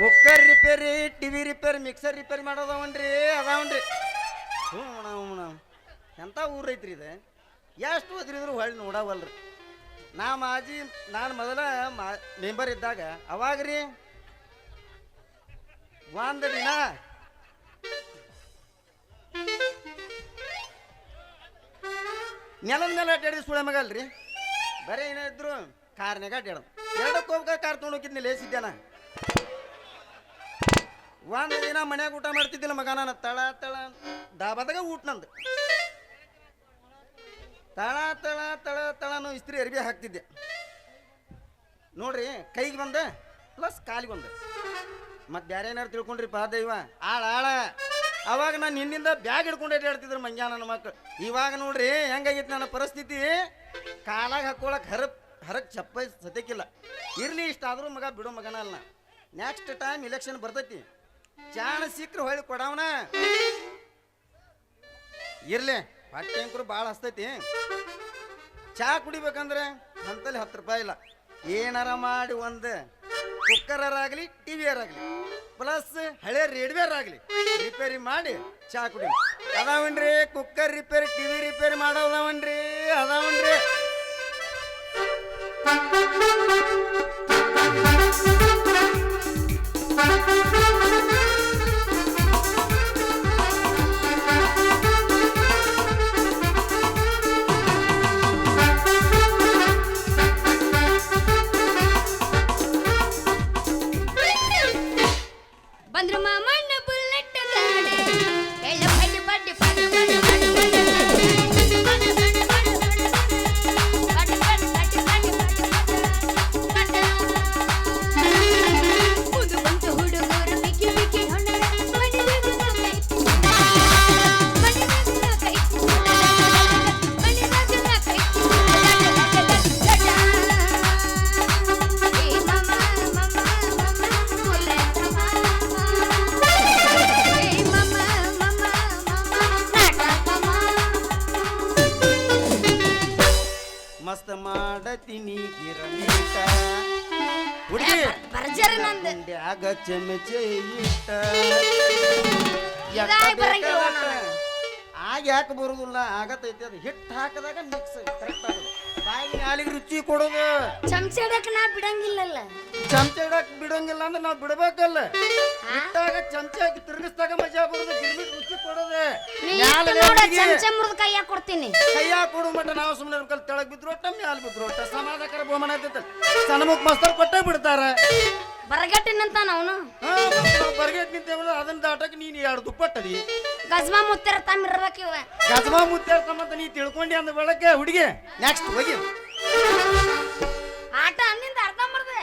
Cooker repair, TV repair, mixer repair ಮಾಡೋದವನ್ರಿ ಅದಾವನ್ರಿ. ಹ್ಞೂ ಎಂಥ ಊರು ಐತ್ರಿ ಇದು. ಎಷ್ಟು ಓದಿರಿದ್ರು ಹೊಳ್ಳಿ ನೋಡವಲ್ರಿ. ನಾನು ಮೊದಲ ಮೆಂಬರ್ ಇದ್ದಾಗ ಅವಾಗ ರೀ ಒಂದು ದಿನ ನೆಲದ ಮೇಲೆ ಅಡ್ಡಾಡಿದ ಸುಳೆ ಮಗಲ್ರಿ. ಬರೀ ಏನಿದ್ರು ಕಾರ್ನಾಗ ಅಡ್ಡಾಡೋದು. ಎರಡಕ್ಕೆ ಹೋಗ್ಬೇಕಾದ್ರೆ ಕಾರ್ ತೊಗೊಂಡು ಹೋಗಿದ್ನಿ ಲೇಸಿದ್ದೆ ನಾ. ಒಂದು ದಿನ ಮನ್ಯಾಗ ಊಟ ಮಾಡ್ತಿದ್ದಿಲ್ಲ ಮಗ. ನಾನು ತಳ ಡಾಬಾದಾಗ ಊಟ ನಂದು. ತಳನು ಇಸ್ತ್ರಿ ಅರಿವಿ ಹಾಕ್ತಿದ್ದೆ ನೋಡ್ರಿ. ಕೈಗೆ ಬಂದೆ ಪ್ಲಸ್ ಕಾಲಿಗೆ ಬಂದೆ. ಮತ್ತು ಬೇರೆ ಏನಾರು ತಿಳ್ಕೊಂಡ್ರಿ ಪಾ ದೈವ ಆಳ. ಅವಾಗ ನಾನು ಹಿಂದಿಂದ ಬ್ಯಾಗ್ ಹಿಡ್ಕೊಂಡು ಅಡ್ಡಾಡ್ತಿದ್ರು ಮಂಗ್ಯ ನನ್ನ ಮಕ್ಕಳು. ಇವಾಗ ನೋಡ್ರಿ ಹೆಂಗಾಗಿತ್ತು ನನ್ನ ಪರಿಸ್ಥಿತಿ. ಕಾಲಾಗ ಹಾಕೊಳಕ್ ಹರಕ್ ಚಪ್ಪ ಸತ್ಯಕ್ಕಿಲ್ಲ. ಇರ್ಲಿ ಇಷ್ಟಾದ್ರೂ ಮಗ ಬಿಡೋ ಮಗನ ಅಲ್ಲ. ನೆಕ್ಸ್ಟ್ ಟೈಮ್ ಇಲೆಕ್ಷನ್ ಬರ್ತೈತಿ. ಚಾಣ ಸಿಕ್ಕ್ರೆ ಹೊಳ್ಳಿ ಕೊಡವನ. ಇರ್ಲಿ ಹೊಟ್ಟೆಂಕರು ಭಾಳ ಹಸ್ತೈತಿ. ಚಾ ಕುಡಿಬೇಕಂದ್ರೆ ಅಂತಲ್ಲಿ 10 ರೂಪಾಯಿ ಇಲ್ಲ. ಏನಾರ ಮಾಡಿ ಒಂದು ಕುಕ್ಕರಾಗಲಿ ಟಿವಿಯರಾಗಲಿ ಪ್ಲಸ್ ಹಳೆ ರೇಡಿಯೋರಾಗಲಿ ರಿಪೇರಿ ಮಾಡಿ ಚಾ ಕುಡಿ. ಅದಾವನ್ರಿ ಕುಕ್ಕರ್ ರಿಪೇರಿ, ಟಿವಿ ರಿಪೇರಿ ಮಾಡೋದವನ್ರಿ ಅದಾವನ್ರಿ. ಮಸ್ತ್ ಮಾಡತೀನಿ ಗಿರಮೀಟ ಹುಡುಗಿ ಆಗ ಚಮಚೆ ಇಟ್ಟ. ಆಗ ಯಾಕೆ ಬರುದಿಲ್ಲ ಆಗತೈತಿ. ಅದು ಹಿಟ್ಟು ಹಾಕದಾಗ ಮಿಕ್ಸ್ ಕರೆಕ್ಟ್ ಆಗೋದು. ಬಾಯಿಗೆ ನಾಲಿಗೆ ರುಚಿ ಕೊಡೋದು. ಚಮಚೆ ಇಡಕ್ ನಾ ಬಿಡಂಗಿಲ್ಲಲ್ಲ. ಚಮಚೆ ಇಡಕ್ ಬಿಡಂಗಿಲ್ಲ ಅಂದ್ರೆ ನಾವು ಬಿಡ್ಬೇಕಲ್ಲ. ಹಿಟ್ಟಾಗ ಚಮಚೆ ಹಾಕಿ ತಿರುಗಿಸ್ದಾಗ ಮಜಾ ಬರೋದು. ಗಿರ್ಮಿಟ್ ರುಚಿ ಕೊಡೋದು. ಚಮಚೆ ಮುರಿದು ಕೈಯಾಗ ಕೊಡ್ತೀನಿ. ಕೈಯಾಗ ಕೊಡು ಮಟ್ಟ ನಾವು ಸುಮ್ಮನೆ ಕಲ್ ತೆಳಗ್ ಬಿದ್ರು ಒಟ್ಟ ಮ್ಯಾಲ ಬಿದ್ರು ಒಟ್ಟ ಸಮಾಧಾಕರ ಬಹುಮಾನ ಆಗ್ತೈತೆ. ಸಣ್ಣ ಮುಖ ಮಸ್ತರ್ ಕೊಟ್ಟೇ ಬಿಡ್ತಾರ. ಬರಗಟ್ಟಿನಂತ ಅವನು ಬರಗಟ್ ನಿಂತೇವಲ್ಲ ಅದನ್ನ ದಾಟಕ್ಕೆ ನೀನು 2 ದುಪ್ಪಟ್ಟದಿ. ಗಜ್ಮಾ ಮುತ್ತರ ತಮ್ಮಿರ್ಬೇಕು. ಗಜ್ಮಾ ಮುತ್ತರ ತಮ್ಮಂತ ನೀ ತಿಳ್ಕೊಂಡಿ ಅಂದ ಬೆಳಗ್ಗೆ ಹುಡುಗಿ. ನೆಕ್ಸ್ಟ್ ಹೋಗಿ ಆಟ ಅನ್ನಿಂದ ಅರ್ಧ ಮರ್ದೆ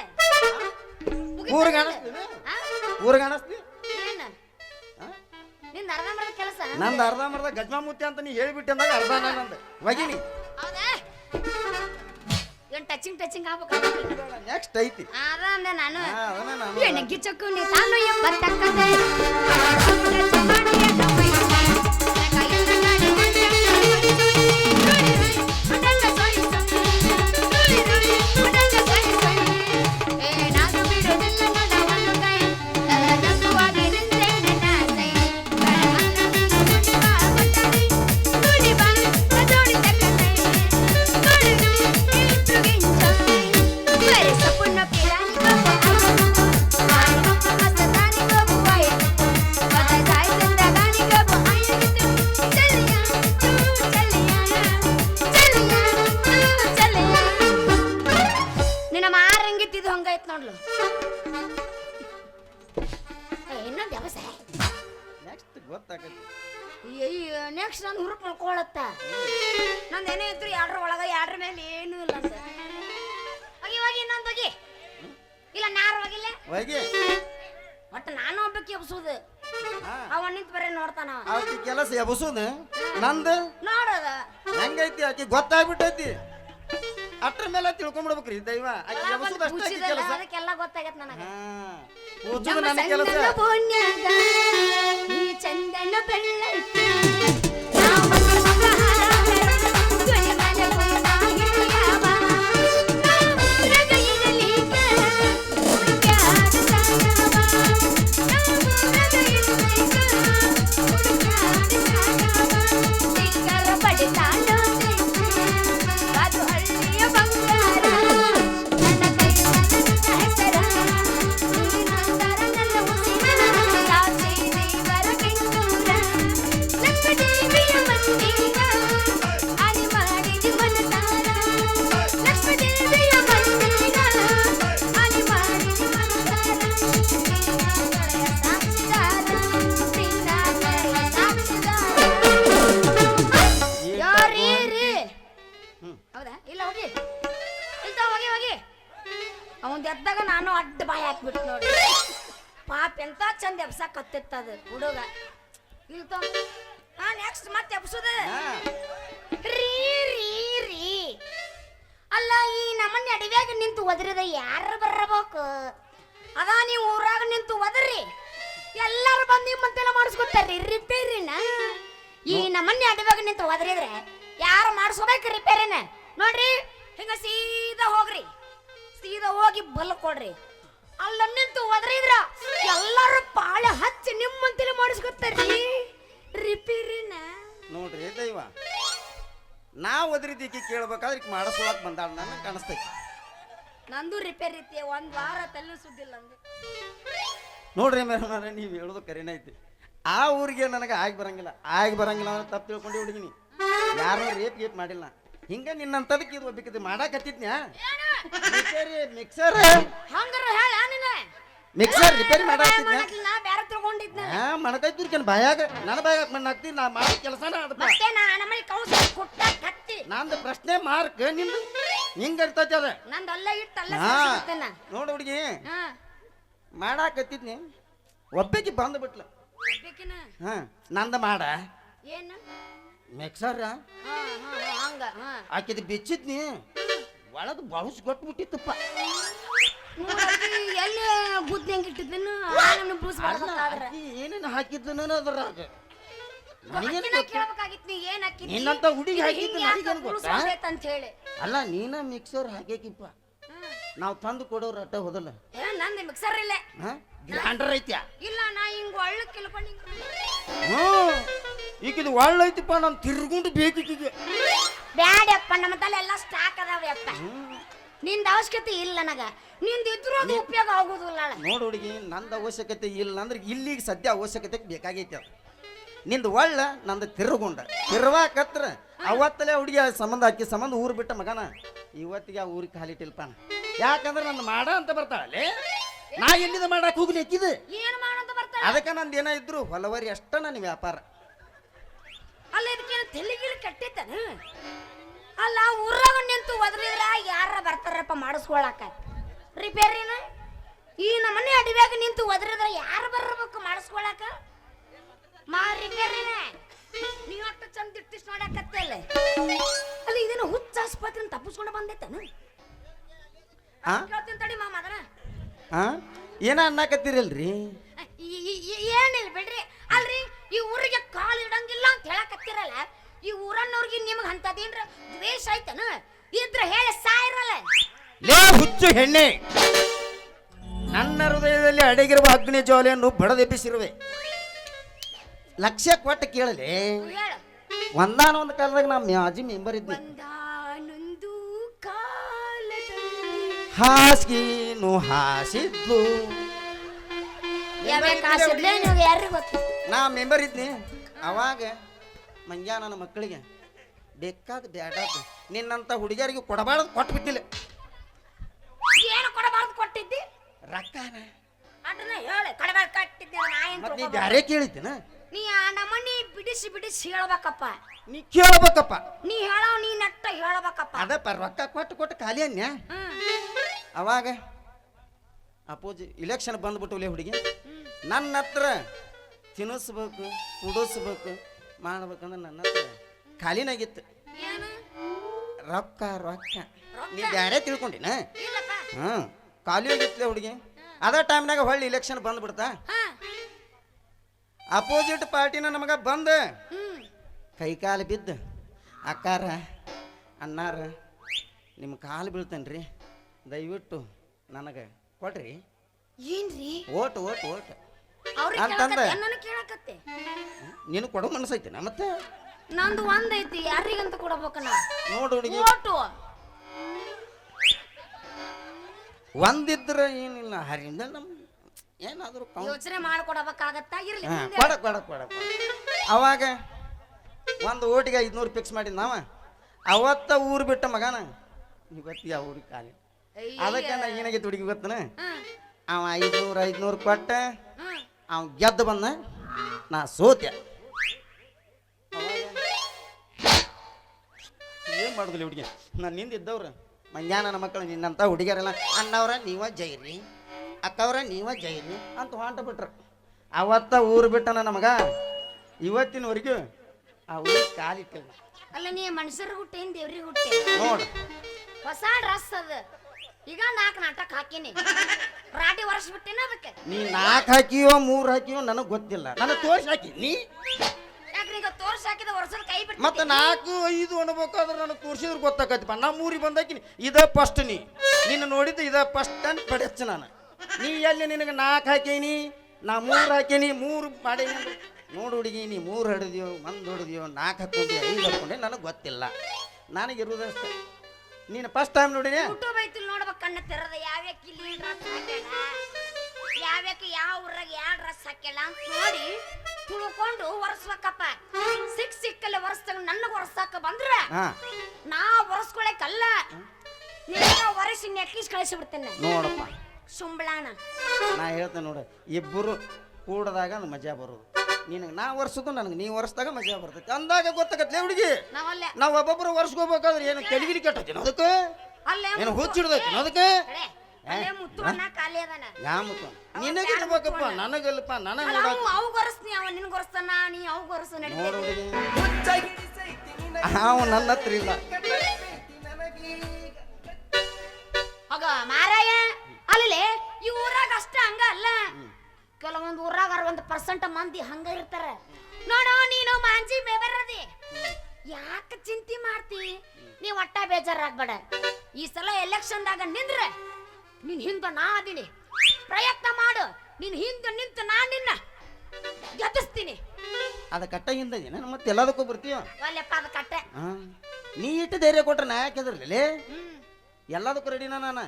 ಊರಿಗೆ ಅನಸ್ತಿ. ನಿಂದ ಅರ್ಧ ಮರ್ದ ಕೆಲಸ ನಂದು ಅರ್ಧ ಮರ್ದ ಗಜ್ಮಾ ಮುತ್ತಿ ಅಂತ ನೀ ಹೇಳಿಬಿಟ್ಟೆ ಅಂದಾಗ ಅರ್ಧ ನಂದು ಹೋಗಿನಿ. ಟಚಿಂಗ್ ಆಗ್ಬೇಕು. ನೆಕ್ಸ್ಟ್ ಐತಿ ಅದಂದೆ ನಾನು ಎಣ್ಣೆಗಿ ಚಕ್ಕು ನೀ ತಾನು ಎಪ್ಪತ್ತಕ್ಕದೆ ನೋಡ್ಲು ಇನ್ನೊಂದು ವ್ಯವಸಾಯ. ನೆಕ್ಸ್ಟ್ ಗೊತ್ತಾಗತ್ತೆ. ನೆಕ್ಸ್ಟ್ ನಾನು ಹುರುಪ್ ಮಾಡ್ಕೊಳತ್ತ. ನಂದು ಏನೇ ಇದ್ರು 2 ಒಳಗ 2 ಮೇಲೆ ಏನೂ ಇಲ್ಲ ಅಂತ. ಹೋಗಿ ಇನ್ನೊಂದು ಹೋಗಿ ಇಲ್ಲ ನಾರು ಹೋಗಿಲ್ಲ ಒಟ್ಟು ನಾನು ಒಬ್ಬಕ್ಕೆ ಎಬ್ಸೋದು. ಅವ ನಿಂತು ಬರೀ ನೋಡ್ತಾನ. ಕೆಲಸ ಎಬ್ಸೋದು ನಂದು ನೋಡೋದ ಹೆಂಗೈತಿ ಆಕಿ ಗೊತ್ತಾಗ್ಬಿಟ್ಟೈತಿ. ಅಟ್ರ ಮೇಲೆ ತಿಳ್ಕೊಂಡ್ಬಿಡ್ಬೇಕ್ರಿ ದೈವ. ಅದಕ್ಕೆಲ್ಲ ಗೊತ್ತಾಗತ್ತೆ ನನಗೆ. ಚಂದನ ಬೆಳ್ಳೈತಿ ಬಾಯಿ ಹಾಕ್ಬಿಟ್ಟು ನೋಡಿ ಪಾಪ ಎಂತ ಚಂದ ಎಬ್ಸಾಕತ್ತಿತ್ತದ ಹುಡುಗ ಇಲ್ತ ನೆಕ್ಸ್ಟ್ ಮತ್ತೆ ಎಬ್ಸುದ ರೀ ರೀ ರೀ ಅಲ್ಲ ಈ ನಮ್ಮನ್ನ ಅಡವ್ಯಾಗ ನಿಂತು ಒದರಿದ ಯಾರು ಬರಬೇಕು ಅದ ನೀವು ಊರಾಗ ನಿಂತು ಒದರಿ ಎಲ್ಲಾರು ಬಂದು ನಿಮ್ಮಂತೆಲ್ಲ ಮಾಡಿಸ್ಕೊತಾರ್ರಿ ರಿಪೇರಿನ ಈ ನಮ್ಮನ್ನ ಅಡವ್ಯಾಗ ನಿಂತು ಒದರಿದ್ರೆ ಯಾರು ಮಾಡಿಸ್ಕೋಬೇಕು ರಿಪೇರಿನ ನೋಡ್ರಿ ಹಿಂಗ ಸೀದಾ ಹೋಗ್ರಿ ಸೀದಾ ಹೋಗಿ ಬಲ್ ಕೊಡ್ರಿ ಅಲ್ಲ ನಿಂತು ಒದರಿದ್ರ ಎಲ್ಲಾರು ಪಾಳೆ ಹಚ್ಚಿ ನಿಮ್ಮಂತೆಲ್ಲ ಮಾಡಿಸ್ಕೊತಾರ್ರಿ ರಿಪೇರಿನ ನೋಡ್ರಿ ದೈವ ನಾವು ಒದರಿದ್ದೀಕಿ ಕೇಳ್ಬೇಕಾದ್ರೆ ಮಾಡಿಸ್ಕೊಳಕ್ ಬಂದಾಳ ನನಗೆ ಕಾಣಿಸ್ತೈತಿ ನಂದು ರಿಪೇರಿ ಐತಿ ಒಂದ್ ವಾರ ತಲೆ ಸುದ್ದಿಲ್ಲ ಅಂದೆ ನೋಡ್ರಿ ಮೇಡಮ್ ನೀವು ಹೇಳೋದು ಕರೆನೇ ಐತಿ ಆ ಊರಿಗೆ ನನಗೆ ಆಗಿ ಬರಂಗಿಲ್ಲ ಅಂದ್ರೆ ತಪ್ಪು ತಿಳ್ಕೊಂಡು ಹುಡುಗಿನಿ ಯಾರು ರೇಪ್ ಗೇಪ್ ಮಾಡಿಲ್ಲ ಹಿಂಗ ನಿನ್ನಂತದಕ್ಕೆ ಇದು ಒಬ್ಬಕಿದ್ದು ಮಾಡಾಕತ್ತಿದ್ನ್ಯಾ ಮಿಕ್ಸರ್ ಹಂಗಾರ ಹೇಳ ನೀನೆ ಮಿಕ್ಸರ್ ರಿಪೇರಿ ಮಾಡಾಕತ್ತಿದ್ನ್ಯಾ ನಾ ಬೇರೆ ತಗೊಂಡಿದ್ನ ಮಾಡಕೈತಿ ಬಾಯಾಗ ನನ್ನ ಬಾಯಾಗ ಮಣ್ಣು ಹಾಕ್ತಿ ನಾ ಮಾಡೋ ಕೆಲಸನ ಅದಪ್ಪ ಮತ್ತೆ ನಾ ನಮ್ಮಲ್ಲಿ ಕೌಸ ಕುಟ್ಟ ಕತ್ತಿ ನಂದು ಪ್ರಶ್ನೆ ಮಾರ್ಕ್ ನಿಂದು ಹಿಂಗ ಇರ್ತೈತಿ ಅದ ನಂದು ಅಲ್ಲ ಇಟ್ಟು ಅಲ್ಲ ನೋಡು ಹುಡುಗಿ ಮಾಡಾಕತ್ತಿದ್ನಿ ಒಬ್ಬಾಕಿ ಬಂದು ಬಿಟ್ಲ ನಂದ ಮಾಡ ಏನು ಮಿಕ್ಸರ್ ಹಂಗ ಆಕಿದ್ ಬೆಚ್ಚಿದ್ನಿ ಒಳಗೆ ಬಳಸ್ ಕೊಟ್ಬಿಟ್ಟಿತ್ತಪ್ಪ ಎಲ್ಲಿ ಬುದ್ಧಿ ಹೆಂಗ್ ಇಟ್ಟಿದ್ದೇನು ಏನೇನು ಹಾಕಿದ್ನ ಅದ್ರಾಗ ನಿನ್ನಂತ ಹುಡುಗಿ ಹಾಕಿದ್ದು ಅಂತ ಹೇಳಿ ಅಲ್ಲ ನೀನ ಮಿಕ್ಸರ್ ಹಾಕ್ಯಾಕಿಪ್ಪ ನಾವು ತಂದು ಕೊಡೋರು ಅಟ್ಟ ಹೋದಲ್ಲ ನಂದು ಮಿಕ್ಸರ್ ಇಲ್ಲ ಗ್ರೈಂಡರ್ ಐತ್ಯಾ ಇಲ್ಲ ನಾ ಹಿಂಗ ಒಳ್ಳೆ ಕಿಲ್ಕೊಂಡು ಈಗಿದು ಒಳ್ಳೆ ಐತಿಪ್ಪ ನಾನು ತಿರ್ಕೊಂಡು ಬೇಕೀಗ ಬ್ಯಾಡಪ್ಪ ನಮ್ಮ ತಲೆ ಎಲ್ಲ ಸ್ಟಾಕ್ ಅದಾವಪ್ಪ ನಿಂದ ಅವಶ್ಯಕತೆ ಇಲ್ಲ ನನಗ ನಿಂದ ಇದ್ರೂ ಅದು ಉಪಯೋಗ ಆಗೋದಿಲ್ಲ ನೋಡು ಹುಡುಗಿ ನಂದು ಅವಶ್ಯಕತೆ ಇಲ್ಲ ಅಂದ್ರೆ ಇಲ್ಲಿಗೆ ಸದ್ಯ ಅವಶ್ಯಕತೆ ಬೇಕಾಗೈತಿ ಅದು ನಿಂದು ಒಳ್ಳ ನಂದು ತಿರ್ವಾಕತ್ರ ಅವತ್ತಲೇ ಹುಡುಗಿ ಸಂಬಂಧ ಹಾಕಿ ಸಂಬಂಧ ಊರು ಬಿಟ್ಟ ಮಗನ ಇವತ್ತಿಗೆ ಆ ಊರಿಗೆ ಕಾಲಿಟ್ಟಿಲ್ಪಾನ ಯಾಕಂದ್ರೆ ನನ್ನ ಮಾಡ ಅಂತ ಬರ್ತಾಳೆ ನಾ ಎಲ್ಲಿದ ಮಾಡಕ್ ಹೋಗ್ಲಿ ಹಾಕಿದೆ ಏನು ಮಾಡಂತ ಬರ್ತಾಳೆ ಅದಕ್ಕೆ ನಂದು ಏನೋ ಇದ್ರು ಹೊಲವರಿ ಅಷ್ಟ ನನ್ನ ವ್ಯಾಪಾರ ಅಲ್ಲ ಇದಕ್ಕೆ ತೆಲಿಗಿಲಿ ಕಟ್ಟಿದ್ದಾನ ಅಲ್ಲ ಊರಾಗ ನಿಂತು ಒದರಿದ್ರ ಯಾರ ಬರ್ತಾರಪ್ಪ ಮಾಡಿಸ್ಕೊಳಕ ರಿಪೇರಿನ ಈ ನಮ್ಮನೆ ಅಡವ್ಯಾಗ ನಿಂತು ಒದರಿದ್ರ ಯಾರು ಬರಬೇಕು ಮಾಡಿಸ್ಕೊಳಕ ರಿಪೇರಿನ ನೀವು ಅಷ್ಟು ಚಂದ ಇಟ್ಟಿಸ್ ನೋಡಕತ್ತೆ ಅಲ್ಲ ಅಲ್ಲಿ ಇದನ್ನ ಹುಚ್ಚ ಆಸ್ಪತ್ರೆ ತಪ್ಪಿಸ್ಕೊಂಡು ಬಂದೈತನ ಕೇಳ್ತೀನಿ ತಡಿ ಮಾಮ ಅದನ್ನ ಏನ ಅನ್ನಕತ್ತೀರಲ್ರಿ ಏನಿಲ್ಲ ಬಿಡ್ರಿ ಅಲ್ರಿ ಈ ಊರಿಗೆ ಕಾಲು ಇಡಂಗಿಲ್ಲ ಅಂತ ಹೇಳಕತ್ತಿರಲ್ಲ ಈ ಊರನ್ನವ್ರಿಗೆ ನಿಮ್ಗೆ ಅಂತದೇನ್ರ ದ್ವೇಷ ಆಯ್ತನ ಇದ್ರ ಹೇಳಿ ಸಾಯಿರಲ್ಲ ಲೇ ಹುಚ್ಚು ಹೆಣ್ಣೆ ನನ್ನ ಹೃದಯದಲ್ಲಿ ಅಡಗಿರುವ ಅಗ್ನಿ ಜ್ವಾಲೆಯನ್ನು ಬಡದೆಬ್ಬಿಸಿರುವೆ ಲಕ್ಷ್ಯ ಕೊಟ್ಟು ಕೇಳಲಿ ಒಂದಾನ ಒಂದು ಕಾಲದಾಗ ನಾ ಮಾಜಿ ಮೆಂಬರ್ ಇದ್ದೆ ಹಾಸಿಗೆನು ಹಾಸಿದ್ಲು ನಾ ಮೆಂಬರ್ ಇದ್ನಿ ಅವಾಗ ಮಂಗ್ಯ ನನ್ನ ಮಕ್ಕಳಿಗೆ ಬೇಕಾದ ಬ್ಯಾಡಾದ ನಿನ್ನಂತ ಹುಡುಗಿಯರಿಗೆ ಕೊಡಬಾರ್ದು ಕೊಟ್ಬಿಟ್ಟಿಲ್ಲ ಏನು ಕೊಡಬಾರ್ದು ಕೊಟ್ಟಿದ್ದಿ ರೊಕ್ಕನ ಅದನ್ನ ಹೇಳಿ ಕೊಡಬಾರ್ದು ಕಟ್ಟಿದ್ದೆ ನೀ ಬ್ಯಾರೆ ಕೇಳಿದ್ದೇನ ನೀ ಆ ನಮ್ಮನಿ ಬಿಡಿಸಿ ಬಿಡಿಸಿ ಹೇಳ್ಬೇಕಪ್ಪ ನೀ ಕೇಳ್ಬೇಕಪ್ಪ ನೀ ಹೇಳೋ ನೀ ನಟ್ಟ ಹೇಳ್ಬೇಕಪ್ಪ ಅದಪ್ಪ ರೊಕ್ಕ ಕೊಟ್ಟು ಖಾಲಿ ಅನ್ಯ ಅವಾಗ ಅಪೋಜಿ ಇಲೆಕ್ಷನ್ ಬಂದ್ಬಿಟ್ಟು ಹುಡುಗಿ ನನ್ನ ಹತ್ರ ತಿನ್ನಿಸ್ಬೇಕು ಕುಡಿಸ್ಬೇಕು ಮಾಡ್ಬೇಕಂದ್ರೆ ನನ್ನ ಹತ್ರ ಖಾಲಿನಾಗಿತ್ತು ರೊಕ್ಕ ರೊಕ್ಕ ನೀ ಬ್ಯಾರೆ ತಿಳ್ಕೊಂಡಿನ ಖಾಲಿ ಆಗಿತ್ತು ಹುಡುಗಿ ಅದೇ ಟೈಮ್ನಾಗ ಹೊಳ್ಳಿ ಇಲೆಕ್ಷನ್ ಬಂದ್ಬಿಡ್ತಾ ಅಪೋಸಿಟ್ ಪಾರ್ಟಿನ ನಮಗ ಬಂದ ಕೈಕಾಲು ಬಿದ್ದು ಅಕ್ಕಾರ ಅಣ್ಣಾರ ನಿಮ್ಮ ಕಾಲು ಬೀಳ್ತೇನ್ರಿ ದಯವಿಟ್ಟು ನನಗೆ ಕೊಡ್ರಿ ಏನ್ರಿ ಓಟ್ ಅಂತಂದ ನೀನು ಕೊಡೋ ಮನಸ್ಸೈತಿನ ಮತ್ತೆ ನಂದು ಒಂದೈತಿ ಯಾರಿಗಂತ ಕೊಡಬೇಕನ ನೋಡು ಹುಡುಗಿ ಓಟು ಒಂದಿದ್ರ ಏನಿಲ್ಲ ಹರಿಂದ ನಮ್ ಏನಾದ್ರು ಯೋಚನೆ ಮಾಡ್ಕೊಡಬೇಕಾಗತ್ತಾ ಇರ್ಲಿ ಕೊಡ ಅವಾಗ ಒಂದು ಓಟಿಗೆ 500 ಫಿಕ್ಸ್ ಮಾಡಿದ್ ನಾವ ಅವತ್ತ ಊರು ಬಿಟ್ಟ ಮಗನ ಇವತ್ತು ಯಾವ ಊರಿಗೆ ಖಾಲಿ ಅದಕ್ಕೆ ನಾ ಏನಾಗೈತಿ ಹುಡುಗಿ ಗೊತ್ತನ ಅವ 500 ಕೊಟ್ಟ ಅವ ಗೆದ್ದು ಬಂದ ನಾ ಸೋತ್ಯ ಏನ್ ಮಾಡುದಿಲ್ಲ ಹುಡುಗಿ ನಾನು ನಿಂದಿದ್ದವ್ರ ಮಂಜಾನ ನನ್ನ ಮಕ್ಕಳು ನಿನ್ನಂತ ಹುಡುಗಿಯರೆಲ್ಲ ಅಣ್ಣವ್ರ ನೀವ ಜೈರಿ ಅಕ್ಕವ್ರ ನೀವ ಜೈಲಿ ಅಂತ ಹೊಂಟ ಬಿಟ್ರ. ಅವತ್ತ ಊರು ಬಿಟ್ಟನ ನಮಗ, ಇವತ್ತಿನವರೆಗೂ ಆ ಊರು ಕಾಲಿಟ್ಟಿಲ್ಲ. ಅಲ್ಲ ನೀ ಮನುಷ್ಯರ ಹುಟ್ಟೆ ಏನ್ ದೇವ್ರಿಗೆ ಹುಟ್ಟೆ ನೋಡ, ಹೊಸ ಡ್ರೆಸ್ ಅದ. ಈಗ 4 ನಾಟಕ ಹಾಕಿನಿ, ರಾಟಿ ವರ್ಷ ಬಿಟ್ಟಿನ ಅದಕ್ಕೆ. ನೀ 4 ಹಾಕಿಯೋ 3 ಹಾಕಿಯೋ ನನಗೆ ಗೊತ್ತಿಲ್ಲ, ನನಗೆ ತೋರ್ಸಿ ಹಾಕಿ ನೀ. ಯಾಕೆ ನಿಂಗೆ ತೋರ್ಸಿ ಹಾಕಿದ ವರ್ಷದ ಕೈ ಬಿಟ್ಟು ಮತ್ತೆ 4, 5 ಅನ್ಬೇಕಾದ್ರೆ ನನಗೆ ತೋರ್ಸಿದ್ರೆ ಗೊತ್ತಾಕೈತಿಪ್ಪ. ನಾ 3 ಬಂದಾಕಿನಿ, ಇದ ಫಸ್ಟ್. ನಿನ್ನ ನೋಡಿದ್ದು ಇದ ಫಸ್ಟ್ ಅಂತ ಪಡೆಚ್ಚ ನಾನು. ನೀ ಎಲ್ಲಿ ನಿನಗೆ 4 ಹಾಕೀನಿ, ನಾ 3 ಹಾಕೀನಿ, 3 ಮಾಡೀನಿ ಅಂದ್ರೆ ನೋಡು ಹುಡುಗಿ, ನೀ 3 ಹಿಡಿದ್ಯೋ 1 ಹಿಡಿದ್ಯೋ 4 ಹಾಕೊಂಡೆ 5 ಹಾಕೊಂಡೆ ನನಗೆ ಗೊತ್ತಿಲ್ಲ. ನನಗಿರುವುದಷ್ಟೇ. ನೀನು ಫಸ್ಟ್ ಟೈಮ್ ನೋಡಿನಿ. ಯೂಟ್ಯೂಬ್ ಐತಿ ನೋಡ್ಬೇಕು, ಕಣ್ಣ ತೆರದ ಯಾವ್ಯಾಕ ಇಲ್ಲಿ ಡ್ರೆಸ್ ಹಾಕ್ಯಾಳ, ಯಾವ್ಯಾಕ ಯಾವ ಊರಾಗ ಯಾವ ಡ್ರೆಸ್ ಹಾಕ್ಯಾಳ ಅಂತ ನೋಡಿ ತಿಳ್ಕೊಂಡು ಒರೆಸ್ಬೇಕಪ್ಪ. ಸಿಕ್ಕಲ್ಲಿ ಒರೆಸ್ದಾಗ ನನಗೆ ಒರೆಸಾಕ ಬಂದ್ರ ನಾ ಒರೆಸ್ಕೊಳಕಲ್ಲ, ನಿನ್ನ ಒರೆಸಿ ನೆಕ್ಕಿಸ್ ಕಳಿಸಿ ಬಿಡ್ತೇನೆ ನೋಡಪ್ಪ. ಸುಂಬಳಾನ ನಾ ಹೇಳ್ತೇನೆ ನೋಡು, ಇಬ್ಬರು ಕೂಡದಾಗ ಅದು ಮಜಾ ಬರೋದು. ನಿನಗೆ ನಾ ಒರೆಸೋದು, ನನಗೆ ನೀ ಒರೆಸ್ದಾಗ ಮಜಾ ಬರ್ತೈತಿ ಅಂದಾಗ ಗೊತ್ತಾಗತ್ತೆ ಹುಡುಗಿ. ನಾವಲ್ಲೇ ನಾವು ಒಬ್ಬೊಬ್ಬರು ಒರೆಸ್ಕೋಬೇಕಾದ್ರೆ ಏನು ಕೆಳಗಿರಿ ಕೆಟ್ಟೈತಿ ಅದಕ್ಕೆ, ಅಲ್ಲೇ ಏನು ಹುಚ್ಚಿಡ್ದೈತಿ ಅದಕ್ಕೆ. ಅಲ್ಲೇ ಮುತ್ತುವಣ್ಣ ಖಾಲಿ ಅದಾನ. ಯಾ ಮುತ್ತು ನಿನಗಿರ್ಬೇಕಪ್ಪ, ನನಗಲ್ಲಪ್ಪ. ನನಗೆ ನೋಡಕ್ ಅವು ಗೊರಸ್ನಿ, ಅವ ನಿನ್ ಗೊರಸ್ತಾನ, ನೀ ಅವು ಗೊರಸು ನೋಡು ನಡೀತೈತಿ. ಹುಡುಗಿ, ಅವ ನನ್ನ ಹತ್ರ ಇಲ್ಲ. ಆಗ ಮಾರಾಯ ಅಲ್ಲೇ ಈ ಊರಾಗ ಅಷ್ಟ ಹಂಗ ಅಲ್ಲ, ಕೆಲವೊಂದು ಊರಾಗ 60% ಮಂದಿ ಹಂಗ ಇರ್ತಾರ. ನೋಡೋ ನೀನು ಮಾಂಜಿ ಬೇಬರದಿ, ಯಾಕ ಚಿಂತೆ ಮಾಡ್ತಿ? ನೀ ಒಟ್ಟ ಬೇಜಾರಾಗ್ಬೇಡ. ಈ ಸಲ ಎಲೆಕ್ಷನ್ದಾಗ ನಿಂದ್ರೆ ನಿನ್ ಹಿಂದ ನಾ ಅದೀನಿ, ಪ್ರಯತ್ನ ಮಾಡು. ನಿನ್ ಹಿಂದ ನಿಂತು ನಾ ನಿನ್ನ ಗೆದ್ದಿಸ್ತೀನಿ. ಅದ ಕಟ್ಟ ಹಿಂದೆ ಮತ್ತೆ ಎಲ್ಲದಕ್ಕೂ ಬರ್ತೀಯ. ಒಲ್ಲೆಪ್ಪ ಅದ ಕಟ್ಟೆ. ನೀ ಇಟ್ಟು ಧೈರ್ಯ ಕೊಟ್ರೆ ನಾ ಯಾಕೆ ಹೆದರ್ಲಿ? ಎಲ್ಲದಕ್ಕೂ ರೆಡಿನ ನಾನು.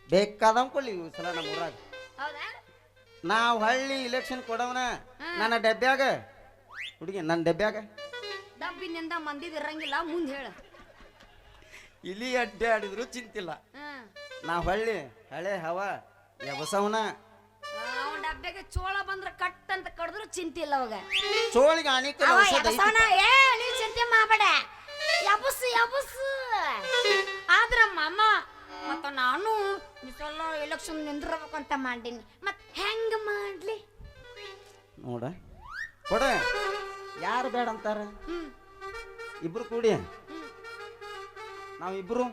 ಬೇಕಾದಂಗೆ ಕೊಳ್ಳಿ ಈ ಸಲ ನಮ್ಮ ಊರಾಗ. ಹೌದಾ? ನಾವು ಹಳ್ಳಿ ಇಲೆಕ್ಷನ್ ಕೊಡವನ ನನ್ನ ಡಬ್ಬ್ಯಾಗ ಹುಡುಗಿ, ನನ್ನ ಡಬ್ಬ್ಯಾಗ ಡಬ್ಬಿನಿಂದ ಮಂದಿದ್ ಇರಂಗಿಲ್ಲ, ಮುಂದೆ ಹೇಳ. ಇಲಿ ಅಡ್ಡೆ ಆಡಿದ್ರು ಚಿಂತಿಲ್ಲ. ನಾವು ಹಳೆ ಹವ ಎಬಸವನ. ಅವನ ಡಬ್ಬ್ಯಾಗ ಚೋಳ ಬಂದ್ರ ಕಟ್ ಅಂತ ಕಡಿದ್ರು ಚಿಂತಿಲ್ಲ ಅವಾಗ. ಚೋಳಿಗೆ ಅನೇಕ ಏ ನೀ ಚಿಂತೆ ಮಾಡಬೇಡ, ಯಬಸ್ ಯಬಸ್. ಆದ್ರ ಮಾಮ ಮತ್ತ ನಾನು ಸಲ ಎಲೆಕ್ಷನ್ ನಿಂದಿರ್ಬೇಕಂತ ಮಾಡೀನಿ. ಮತ್ ಹೆಂಗ ಮಾಡ್ಲಿ ನೋಡ ಕೊಡ. ಯಾರು ಬೇಡ ಅಂತಾರ? ಇಬ್ರು ಕೂಡಿ ನಾವಿಬ್ರು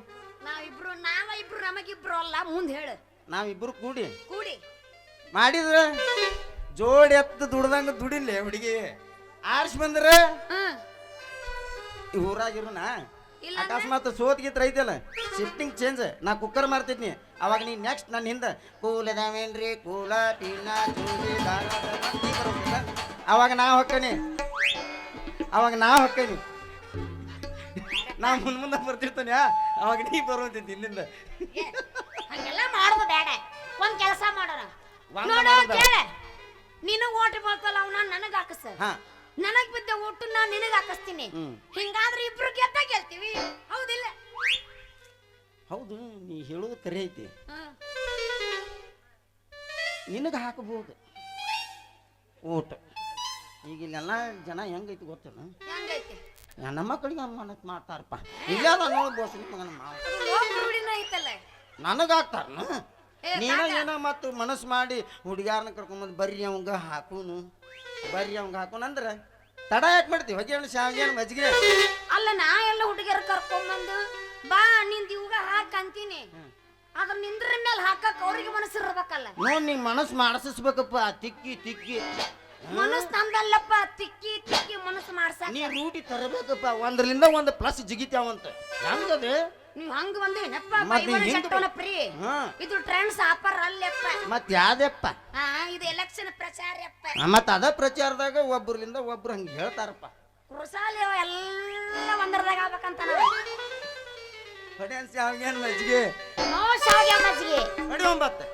ನಮಗಿಬ್ರು ಅಲ್ಲ, ಮುಂದೆ ಹೇಳು. ನಾವಿಬ್ರು ಕೂಡಿ ಮಾಡಿದ್ರ ಜೋಡಿ ಎತ್ತು ದುಡ್ದಂಗ ದುಡಿಲ್ಲ ಹುಡುಗಿ. ಆರ್ಸ್ ಬಂದ್ರ ಈ ಊರಾಗಿರುನಾ ಅಕಸ್ಮಾತ್ ಸೋತ್ಗಿತ್ರ ಐತಲ್ಲ, ಶಿಫ್ಟಿಂಗ್ ಚೇಂಜ್, ನಾ ಕುಕ್ಕರ್ ಮಾಡ್ತಿದ್ನಿ. ಅವಾಗ ನೀ ನೆಕ್ಸ್ಟ್ ನನ್ನ ಹಿಂದ ಕೂಲದಾವೇನ್ರಿ ಕೂಲ ಪೀನ ಚೂಲಿ ಅವಾಗ ನಾ ಹೊಕ್ಕನಿ ನಾ ಮುಂದೆ ಬರ್ತಿರ್ತಾನೆ. ಅವಾಗ ನೀ ಬರುವಂತಿದ್ದಿ ಇಲ್ಲಿಂದ. ಹಂಗೆಲ್ಲ ಮಾಡೋದು ಬೇಡ. ಒಂದ್ ಕೆಲಸ ಮಾಡೋಣ, ನೀನು ಓಟ್ ಬರ್ತಲ್ಲ ಅವನ ನನಗ ಹಾಕಸ, ನನಗ್ ಬಿದ್ದ ಒಟ್ಟು ನಾ ನಿನಗ ಹಾಕಿಸ್ತೀನಿ. ಹಿಂಗಾದ್ರೆ ಇಬ್ರು ಗೆಲ್ತೀವಿ, ಹೌದಿಲ್ಲ? ಹೌದು, ನೀ ಹೇಳೋದು ಕರೆ ಐತಿ. ನಿನಗ ಹಾಕಬಹುದು ಓಟ್. ಈಗ ಇಲ್ಲೆಲ್ಲ ಜನ ಹೆಂಗೈತಿ ಗೊತ್ತೇನು? ನಮ್ಮ ಮಕ್ಕಳಿಗೆ ಮನಸ್ ಮಾಡ್ತಾರಪ್ಪ. ಇಲ್ಲ ನೋಡಿ ಬೋಸ್ ನನಗ ಹಾಕ್ತಾರ. ನೀನ ಏನೋ ಮತ್ತು ಮನಸ್ಸು ಮಾಡಿ ಹುಡುಗಾರನ ಕರ್ಕೊಂಬಂದು ಬರ್ರಿ ಅವಂಗ ಹಾಕೂನು ಅಂದ್ರೆ ತಡ ಯಾಕೆ ಮಾಡ್ತೀವಿ? ಹೊಗೆ ಶಾವಿಗೆ ಮಜ್ಜಿಗೆ ಅಲ್ಲ, ನಾ ಎಲ್ಲ ಹುಡುಗಿಯರ್ ಕರ್ಕೊಂಬಂದು ಬಾ ನಿಂದ ಇವಾಗ ಹಾಕಂತೀನಿ. ಅದ್ರ ನಿಂದ್ರ ಮೇಲೆ ಹಾಕಕ್ ಅವ್ರಿಗೆ ಮನಸ್ಸಿರ್ಬೇಕಲ್ಲ. ನೋಡ್ ನೀ ಮನಸ್ಸು ಮಾಡಿಸ್ಬೇಕಪ್ಪ. ತಿಕ್ಕಿ ಮನಸ್ಸು ನಮ್ದಲ್ಲಪ್ಪ, ತಿಕ್ಕಿ ಮನಸ್ಸು ಮಾಡ್ಸ. ನೀ ರೂಟಿ ತರಬೇಕಪ್ಪ. ಒಂದ್ರಲಿಂದ ಒಂದು ಪ್ಲಸ್ ಜಿಗಿತಾವಂತ. ಹೆಂಗದೆ ನೀವು ಹಂಗ ಬಂದೇನಪ್ಪ? ಫ್ರೀ ಇದು ಟ್ರೆಂಡ್ಸ್ ಆಫರ್ ಅಲ್ಲಪ್ಪ. ಮತ್ ಯಾವ್ದಪ್ಪ? ಇದು ಎಲೆಕ್ಷನ್ ಪ್ರಚಾರ ಅಪ್ಪ. ಮತ್ ಅದ ಪ್ರಚಾರದಾಗ ಒಬ್ಬರಿಂದ ಒಬ್ರು ಹಂಗ ಹೇಳ್ತಾರಪ್ಪ. ಕುರುಸಾಲಿ ಎಲ್ಲ ಒಂದರದಾಗ ಆಗ್ಬೇಕಂತ. ಶಾವಿಗೆ ಮಜ್ಜಿಗೆ ಹೊಡಿ 9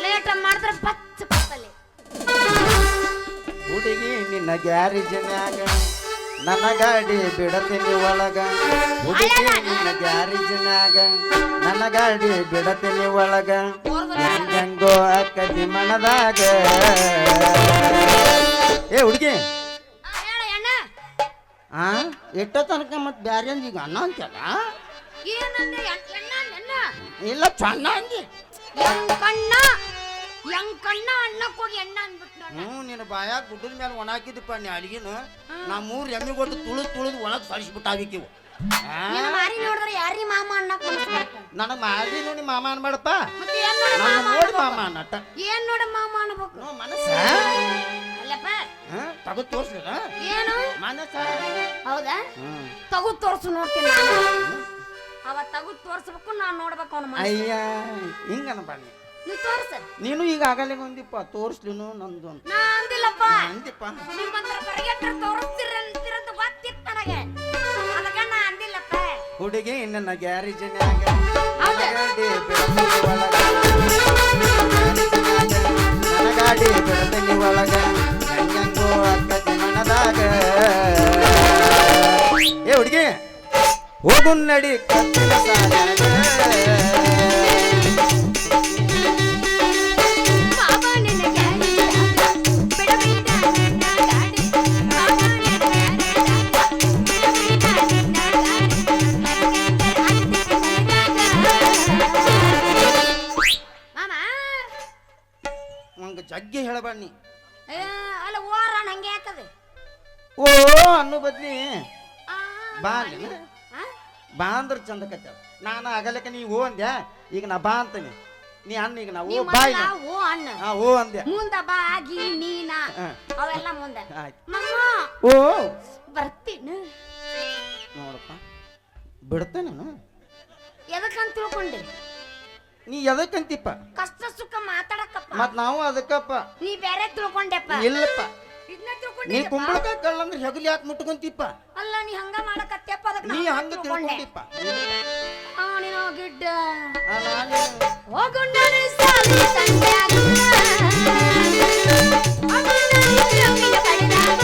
ಲೇಟ್ ಮಾಡಿದ್ರೆ ಪಚ್ಚ ಪತ್ತಲ್ಲಿ. ಹುಡುಗಿ ನಿನ್ನ ಗ್ಯಾರೇಜ್ನ್ಯಾಗ ನನ್ನ ಗಾಡಿ ಬಿಡತೀನಿ ಒಳಗ. ಹುಡುಗಿ ನಿನ್ನ ಗ್ಯಾರೇಜ್ನ್ಯಾಗ ನನ್ನ ಗಾಡಿ ಬಿಡತೀನಿ ಒಳಗ. ಹೆಂಗೋ ಅಕ್ಕದಿ ಮನದಾಗ. ಏ ಹುಡುಗಿ, ಆ ಎಷ್ಟ ತನಕ ಮತ್ತೆ ಬ್ಯಾರೆ ಈಗ ಅನ್ನ ಅಂತಲ್ಲ ಏನಂದ್ರೆ ಎಣ್ಣ ನೆನ್ನ ಇಲ್ಲ ಚನ್ನ ಅಂದಿ ಯಂಕಣ್ಣ ಅನ್ನಕ್ ಹೋಗಿ ಎಣ್ಣ ಅನ್ಬಿಟ್ಟು ನಿನ್ನ ಬಾಯಾಗ ಗುಡ್ಡದ ಮೇಲೆ ಒಣ ಹಾಕಿದ್ದಪ್ಪ ನೀ ಅಲ್ಲಿಗಿನ ನಾ 3 ಎಮ್ಮೆ ಕೊಟ್ಟು ತುಳಿದು ಒಳಗೆ ಸರಿಸ್ಬಿಟ್ಟಾವಿಕಿವು ಮಾರಿ ನೋಡಿದ್ರೆ ಯಾರಿ ಮಾಮ ಅನ್ನಕ್ ನನಗೆ ಮಾರಿ ನೋಡಿ ಮಾಮ ಅನ್ಬೇಡಪ್ಪ ಮತ್ತೆ ಏನ್ ನೋಡ ನೋಡಿ ಮಾಮ ಅನ್ನಟ್ಟ ಏನ್ ನೋಡ ಮಾಮ ಅನ್ಬೇಕು ಮನಸ್ಸ ಅಲ್ಲಪ್ಪ ತಗದು ತೋರ್ಸ್ಲಿಲ್ಲ ಏನು ಮನಸ್ಸ ಹೌದಾ ತಗದು ತೋರ್ಸು ನೋಡ್ತೀನಿ ನಾನು ಅವ ತಗದು ತೋರ್ಸ್ಬೇಕು ನಾನು ನೋಡ್ಬೇಕು ಅವನ ಮನಸ್ಸು ಅಯ್ಯ ಹಿಂಗನ ಬನ್ನಿ ನೀ ತೋರ್ಸ ನೀನು ಈಗ ಆಗಲೇ ಒಂದಿಪ್ಪ ತೋರ್ಸ್ಲಿನು ನಂದು ಅಂತ ನಾ ಅಂದಿಲ್ಲಪ್ಪ ಅಂದಿಪ್ಪ ನಿಮ್ಮಂತರ ಬರಗೆಟ್ರ ತೋರಿಸ್ತಿರಂತ ಗೊತ್ತಿತ್ತು ನನಗೆ ಅದಕ್ಕೆ ನಾ ಅಂದಿಲ್ಲಪ್ಪ ಹುಡುಗಿ ನನ್ನ ಗ್ಯಾರೇಜಿನ್ಯಾಗ ಹೌದಾ? ನನ್ನ ಗಾಡಿ ಬಿಡತನಿ ಒಳಗ ಹೆಂಗಂಗೋ ಅಕ್ಕತಿ ಮನದಾಗ ಏ ಹುಡುಗಿ ಹೋಗು ನಡಿ ಕತ್ತಿನ ಸಾಲಾಗ ಜಗ್ಗಿ ಹೇಳಬಣ್ಣಿ ಅಲ್ಲ ಓರ ನಂಗೆ ಯಾಕದು ಓ ಅನ್ನೋ ಬದ್ಲಿ ಬಾ ಅಲ್ಲ ಬಾ ಅಂದ್ರೆ ಚಂದ ಕತ್ತ ನಾನು ಆಗಲಕ್ಕ ನೀ ಓ ಅಂದ್ಯಾ ಈಗ ನಾ ಬಾ ಅಂತಾನೆ ನೀ ಅನ್ನ ಈಗ ನಾ ಓ ಬಾ ಇಲ್ಲ ಓ ಅಣ್ಣ ಓ ಅಂದ್ಯಾ ಮುಂದ ಬಾ ಆಗಿ ನೀನ ಅವೆಲ್ಲ ಮುಂದೆ ಮಮ್ಮ ಓ ಬರ್ತೀನಿ ನೋಡಪ್ಪ ಬಿಡ್ತೇನೆ ಎದಕ್ಕಂತ ತಿಳ್ಕೊಂಡೆ ನೀ ಎದಕ್ಕಂತಿಪ್ಪ ಕಷ್ಟ ಸುಖ ಮಾತಾಡಕಪ್ಪ ಮತ್ ನಾವು ಅದಕ್ಕಪ್ಪ ನೀ ಬೇರೆ ತಿಳ್ಕೊಂಡೆಪ್ಪ ಇಲ್ಲಪ್ಪ ಇದನ್ನ ನೀ ತಿಳ್ಕೊಂಡೆ ಕುಂಬಳಕ ಕಳ್ಳಂದ್ರೆ ಹೆಗಲಿ ಯಾಕೆ ಮುಟ್ಕೊಂತಿಪ್ಪ ಅಲ್ಲ ನೀ ಹಂಗ ಮಾಡಕತ್ತೆಪ್ಪ ಅದಕ್ಕೆ ನೀ ಹಂಗ ತಿಳ್ಕೊಂಡಿಪ್ಪ ನೀನು ಗಿಡ್ಡ ಆ, ನಾನೇನು? ಹೋಗುಂಡರೆ ಸಾಲಿ ಸಂಧ್ಯಾಗ ಹೋಗುಂಡರೆ ಕಡಿದಾಗ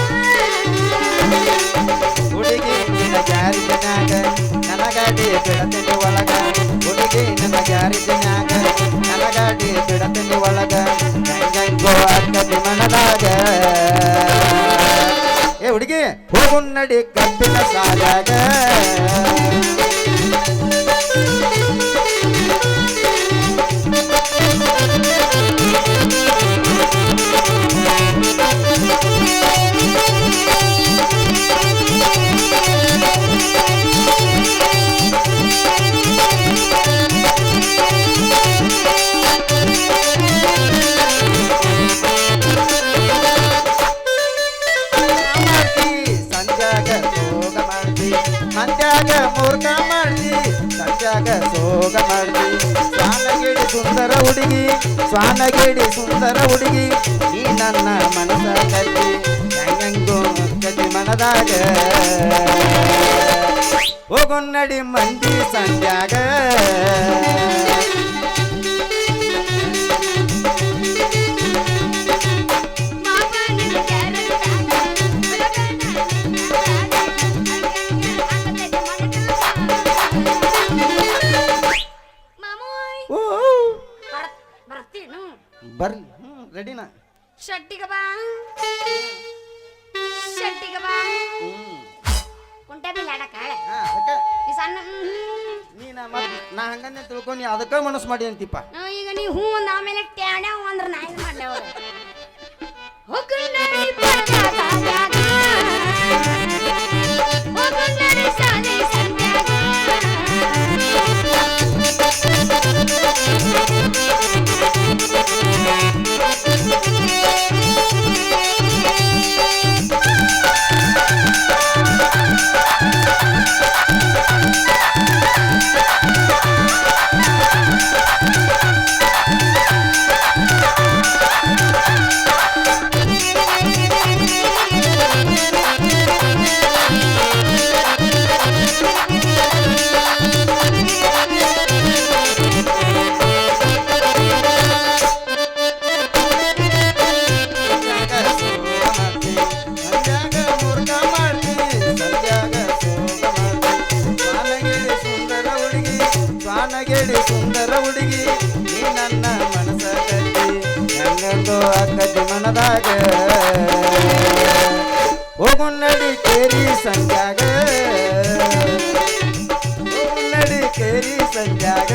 ಹುಡುಗಿ ನಿನ್ನ ಗ್ಯಾರೇಜಿನ್ಯಾಗ ನನ್ನ ಗಾಡಿ ಬಿಡತನಿ ಒಳಗ ಹುಡುಗಿ ನನ್ನ ಗ್ಯಾರೇಜಿನ್ಯಾಗ ನನ್ನ ಗಾಡಿ ಬಿಡತನಿ ಒಳಗ ಹೆಂಗಂಗೋ ಅಕ್ಕತಿ ಮನದಾಗ ಏ ಹುಡುಗಿ ಹೋಗು ನಡಿ ಕಬ್ಬಿನ ಸಾಲಾಗ ಮಂದ್ಯಾಗ ಮೂರ್ಖ ಮಾಡ್ತಿ ಸಂಜಾಗ ಸೋಗ ಮಾಡ್ತಿ ಸ್ವಾನಗೇಡಿ ಸುಂದರ ಹುಡುಗಿ ಸ್ವಾನಗೇಡಿ ಸುಂದರ ಹುಡುಗಿ ನೀ ನನ್ನ ಮನಸ ಕಟ್ಟಿ ಹೆಂಗಂಗೋ ಕಟ್ಟಿ ಮನದಾಗ ಹೋಗು ನಡಿ ಮಂದಿ ಸಂಜಾಗ ಬರ್ಲಿ ರೆಡಿನಾ ಶೆಟ್ಟಿಗೆ ಬಾ ಶೆಟ್ಟಿಗೆ ಬಾ ಕುಂಟೆ ಬಿಲ್ ಆಡಕಾಳೆ ಈ ಸಣ್ಣ ನೀನ ನಾ ಹಂಗನ್ನೇ ತಿಳ್ಕೊಂಡು ಅದಕ್ಕ ಮನಸ್ಸು ಮಾಡಿ ಅಂತಿಪ್ಪ ಈಗ ನೀವು ಹೂ ಅಂದ ಆಮೇಲೆ ಟ್ಯಾಡ್ಯಾವ ಅಂದ್ರೆ ನಾ ಏನು ಮಾಡ್ದೆ ಅವ್ರು ಸ್ವಾನಗೇಡಿ ಸುಂದರ ಹುಡುಗಿ ನೀ ನನ್ನ ಮನಸ ಕಟ್ಟಿ ಹೆಂಗಂಗೋ ಅಕ್ಕತಿ ಮನದಾಗ ಹೋಗು ನಡಿ ಕೇರಿ ಸಂಜಾಗ ಹೋಗು ನಡಿ ಕೇರಿ ಸಂಜಾಗ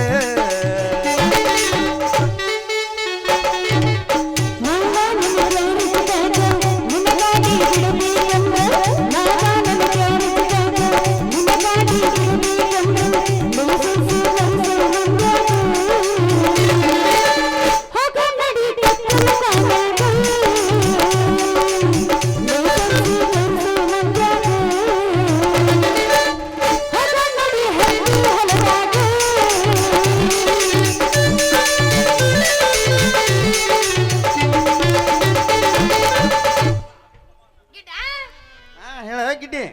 ಹೇಳ ಗಿಡ್ಡಿ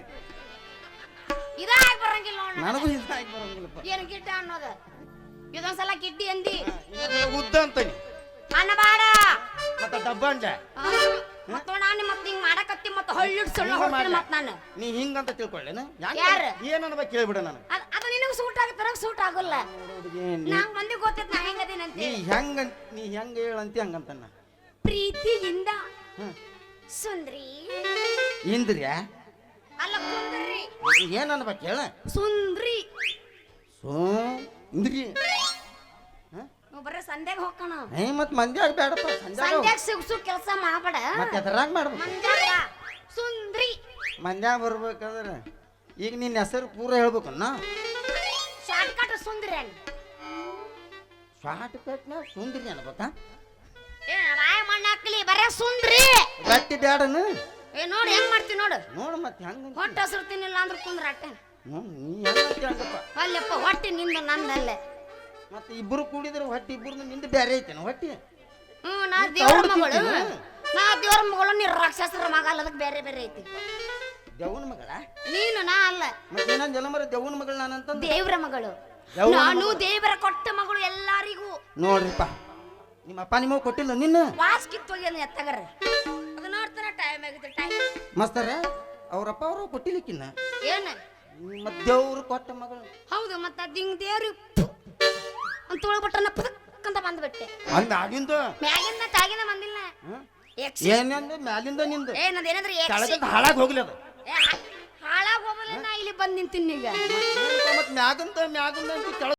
ಇದಾಗಿ ಬರಂಗಿಲ್ಲ ನೋಡ್ ನನಗೂ ಇದಾಗಿ ಬರಂಗಿಲ್ಲಪ್ಪ ಏನು ಗಿಡ್ಡ ಅನ್ನೋದು ಇದೊಂದ್ಸಲ ಗಿಡ್ಡಿ ಅಂದಿ ಉದ್ದ ಅಂತಾನೆ ಅನ್ನಬೇಡ ಮತ್ತ ಡಬ್ಬ ಅಂಜ ಮತ್ತ ನಾನು ಮತ್ತೆ ಹಿಂಗ್ ಮಾಡಕತ್ತಿ ಮತ್ತೆ ಹೊಳ್ಳಿಡ್ ಸುಳ್ಳು ಹೊಡ್ತೀನಿ ಮತ್ ನಾನು ನೀ ಹಿಂಗಂತ ತಿಳ್ಕೊಳ್ಳೇನ ಯಾರು? ಏನ್ ಅನ್ಬೇಕು ಕೇಳ್ಬಿಡ ನಾನು ಅದು ನಿನಗೆ ಸೂಟ್ ಆಗುತ್ತೆ ಸೂಟ್ ಆಗೋಲ್ಲ ನಂಗೆ ಮಂದಿ ಗೊತ್ತೈತೆ ನಾ ಹೆಂಗದೇನಂತ ನೀ ಹೆಂಗ ಹೇಳಂತಿ ಹಂಗಂತನ್ನ ಪ್ರೀತಿಯಿಂದ ಸುಂದ್ರಿ ಇಂದ್ರಿಯ ಅಲ್ಲ ಕುಂದ್ರಿ ಏನ್ ಅನ್ಬೇಕು ಹೇಳ ಸುಂದ್ರಿ ಇಂದ್ರಿ ನೀವು ಬರೀ ಸಂಧ್ಯಾಗ ಹೋಗ್ಕಣ ಮತ್ ಮಂದ್ಯಾಗ ಬೇಡಪ್ಪ ಸಂಧ್ಯಾಗ ಸಿಗ್ಸು ಕೆಲಸ ಮಾಡಬೇಡ ಮತ್ತೆ ಅದ್ರಾಗ ಮಾಡ್ಬೇಕು ಮಂದ್ಯಾಗ ಸುಂದ್ರಿ ಮಂದ್ಯಾಗ ಬರ್ಬೇಕಾದ್ರೆ ಈಗ ನಿನ್ನ ಹೆಸರು ಪೂರ ಹೇಳ್ಬೇಕನ್ನ ಶಾರ್ಟ್ ಕಟ್ ಸುಂದ್ರಿ ಶಾರ್ಟ್ ಕಟ್ನ ಸುಂದ್ರಿ ಅನ್ಬೇಕಾ ರಾಯ ಮಣ್ಣ ಹಾಕ್ಲಿ ಬರೇ ಸುಂದ್ರಿ ಗಟ್ಟಿ ಬ್ಯಾಡನು ನೋಡಿ ಹೆಂಗ್ ಮಾಡ್ತೀನಿ ನೋಡು ನೋಡು ಮತ್ತೆ ಹೆಂಗ ಹೊಟ್ಟೆ ಹಸಿರು ತಿನ್ನಿಲ್ಲ ಅಂದ್ರೆ ಕುಂದ್ರ ಅಟ್ಟೆ ನೀ ಹೆಂಗಂತಿ ಹಂಗಪ್ಪ ಅಲ್ಲಪ್ಪ ಹೊಟ್ಟೆ ನಿಂದ ನಂದಲ್ಲೇ ಮತ್ತೆ ಇಬ್ರು ಕೂಡಿದ್ರೆ ಹೊಟ್ಟೆ ಇಬ್ರು ನಿಂದ ಬ್ಯಾರೆ ಐತೇನ ಹೊಟ್ಟೆ ನಾ ದೇವ್ರ ಮಗಳು ನಾ ದೇವ್ರ ಮಗಳು ನೀ ರಾಕ್ಷಸರ ಮಗ ಅಲ್ಲ ಅದಕ್ಕೆ ಬೇರೆ ಬೇರೆ ಐತಿ ದೇವನ ಮಗಳ ನೀನು ನಾ ಅಲ್ಲ ಮತ್ತೆ ಇನ್ನೊಂದು ಜಲಮರ ದೇವನ ಮಗಳು ನಾನಂತ ದೇವ್ರ ಮಗಳು ನಾನು ದೇವರ ಕೊಟ್ಟ ಮಗಳು ಎಲ್ಲಾರಿಗೂ ನೋಡ್ರಿಪ್ಪ ನಿಮ್ಮ ಅಪ್ಪ ನಿಮ್ಮವ್ ಕೊಟ್ಟಿಲ್ಲ ನಿನ್ನ ವಾಸ್ ಕಿತ್ತೋಗಿ ಎತ್ತಗರ ಅದು ನೋಡ್ತಾರ ಟೈಮ್ ಆಗಿದೆ ಟೈಮ್ ಮಸ್ತರ ಅವ್ರಪ್ಪ ಅವರು ಕೊಟ್ಟಿಲಿಕ್ಕಿನ್ನ ಏನ ಮತ್ತೆ ದೇವ್ರು ಕೊಟ್ಟ ಮಗಳು ಹೌದು ಮತ್ತೆ ದಿಂಗ್ ದೇವ್ರು ಅಂತ ತೊಳ್ಬಿಟ್ಟನ ಪುದಕ್ಕಂತ ಬಂದ್ಬಿಟ್ಟೆ ಅಂದ ಆಗಿಂದ ಮ್ಯಾಗಿಂದ ತಾಗಿಂದ ಬಂದಿಲ್ಲ ಏನಂದ ಮ್ಯಾಲಿಂದ ನಿಂದ ಏನಂದ್ರೆ ಕೆಳಗಿಂದ ಹಾಳಾಗಿ ಹೋಗ್ಲಿ ಅದು ಹಾಳಾಗ ಹೋಗಲ್ಲ ನಾ ಇಲ್ಲಿ ಬಂದ್ ನಿಂತೀನಿ ಈಗ ಮತ್ತೆ ಮ್ಯಾಗಂತ ಅಂತ